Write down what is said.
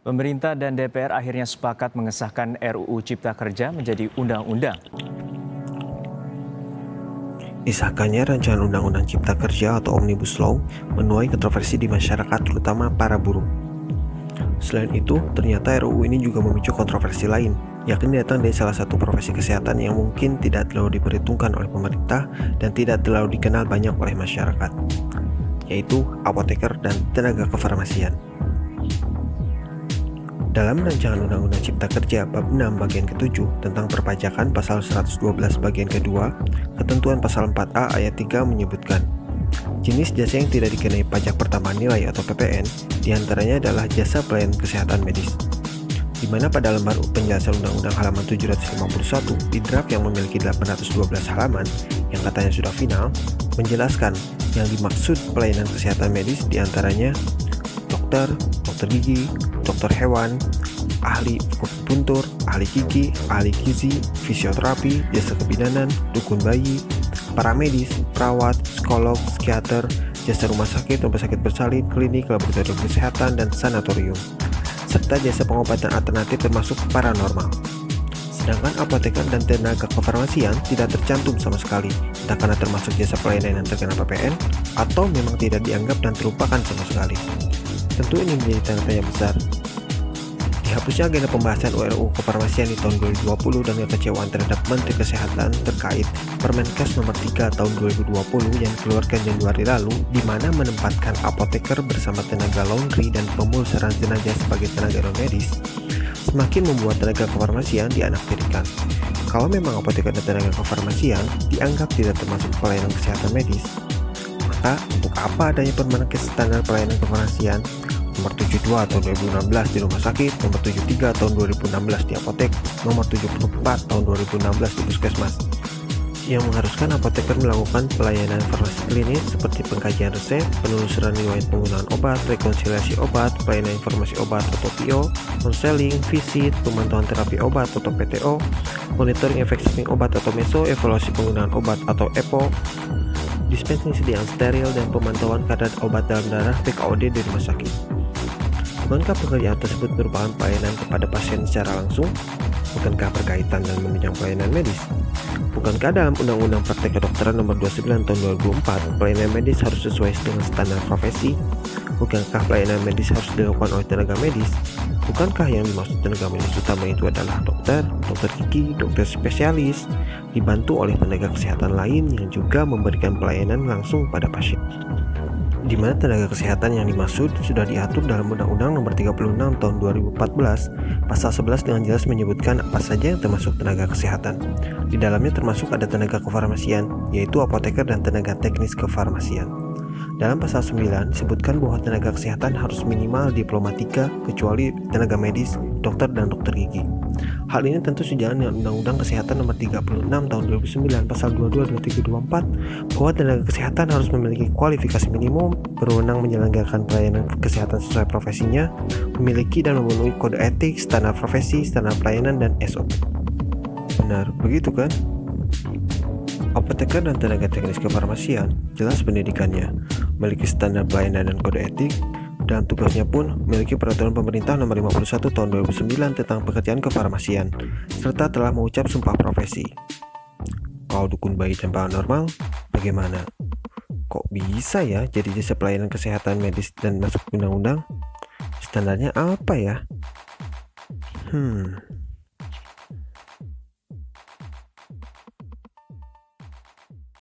Pemerintah dan DPR akhirnya sepakat mengesahkan RUU Cipta Kerja menjadi undang-undang. Disahkannya rancangan Undang-Undang Cipta Kerja atau Omnibus Law menuai kontroversi di masyarakat, terutama para buruh. Selain itu, ternyata RUU ini juga memicu kontroversi lain, yakni datang dari salah satu profesi kesehatan yang mungkin tidak terlalu diperhitungkan oleh pemerintah dan tidak terlalu dikenal banyak oleh masyarakat, yaitu apoteker dan tenaga kefarmasian. Dalam rancangan Undang-Undang Cipta Kerja Bab 6 Bagian ke-7 tentang perpajakan pasal 112 Bagian ke-2, ketentuan pasal 4A ayat 3 menyebutkan jenis jasa yang tidak dikenai pajak pertambahan nilai atau PPN diantaranya adalah jasa pelayanan kesehatan medis, di mana pada lembar penjelasan Undang-Undang halaman 751 di draft yang memiliki 812 halaman yang katanya sudah final, menjelaskan yang dimaksud pelayanan kesehatan medis diantaranya dokter, dokter gigi, dokter hewan, ahli akupuntur, ahli gigi, ahli gizi, fisioterapi, jasa kebidanan, dukun bayi, paramedis, perawat, psikolog, psikiater, jasa rumah sakit bersalin, klinik, laboratorium kesehatan, dan sanatorium, serta jasa pengobatan alternatif termasuk paranormal. Sedangkan apoteker dan tenaga kefarmasian tidak tercantum sama sekali, entah karena termasuk jasa pelayanan yang terkena PPN, atau memang tidak dianggap dan terlupakan sama sekali. Tentu ini menjadi tanda tanya besar. Dihapusnya agenda pembahasan RUU Kefarmasian di tahun 2020 dan kekecewaan terhadap Menteri Kesehatan terkait Permenkes nomor 3 tahun 2020 yang dikeluarkan Januari lalu, di mana menempatkan apoteker bersama tenaga laundry dan pemulasaran jenazah sebagai tenaga non-medis, semakin membuat tenaga kefarmasian dianaktirikan. Kalau memang apoteker dan tenaga kefarmasian dianggap tidak termasuk pelayanan kesehatan medis, maka untuk apa adanya Permenkes standar pelayanan kefarmasian nomor 72 tahun 2016 di rumah sakit, nomor 73 tahun 2016 di apotek, nomor 74 tahun 2016 di puskesmas, yang mengharuskan apoteker melakukan pelayanan farmasi klinis seperti pengkajian resep, penelusuran riwayat penggunaan obat, rekonsiliasi obat, pelayanan informasi obat atau PIO, konseling, visit, pemantauan terapi obat atau PTO, monitoring efek samping obat atau MESO, evaluasi penggunaan obat atau EPO, dispensing sediaan steril, dan pemantauan kadar obat dalam darah PKOD di rumah sakit. Bukankah pekerjaan tersebut merupakan pelayanan kepada pasien secara langsung? Bukankah berkaitan dengan menunjang pelayanan medis? Bukankah dalam Undang-Undang Praktek Kedokteran Nomor 29 Tahun 2004, pelayanan medis harus sesuai dengan standar profesi? Bukankah pelayanan medis harus dilakukan oleh tenaga medis? Bukankah yang dimaksud tenaga medis utama itu adalah dokter, dokter gigi, dokter spesialis, dibantu oleh tenaga kesehatan lain yang juga memberikan pelayanan langsung pada pasien? Di mana tenaga kesehatan yang dimaksud sudah diatur dalam Undang-Undang Nomor 36 Tahun 2014, Pasal 11 dengan jelas menyebutkan apa saja yang termasuk tenaga kesehatan. Di dalamnya termasuk ada tenaga kefarmasian, yaitu apoteker dan tenaga teknis kefarmasian. Dalam pasal 9 disebutkan bahwa tenaga kesehatan harus minimal diploma 3 kecuali tenaga medis, dokter, dan dokter gigi. Hal ini tentu sejalan dengan Undang-Undang Kesehatan Nomor 36 Tahun 2009 Pasal 22, 23, 24 bahwa tenaga kesehatan harus memiliki kualifikasi minimum, berwenang menyelenggarakan pelayanan kesehatan sesuai profesinya, memiliki dan memenuhi kode etik, standar profesi, standar pelayanan, dan SOP. Benar, begitu kan? Apoteker dan tenaga teknis kefarmasian jelas pendidikannya, memiliki standar pelayanan dan kode etik. Dalam tugasnya pun memiliki peraturan pemerintah nomor 51 tahun 2009 tentang pekerjaan kefarmasian, serta telah mengucap sumpah profesi. Kalau dukun bayi dan paranormal, bagaimana? Kok bisa ya jadi jasa pelayanan kesehatan medis dan masuk undang-undang? Standarnya apa ya?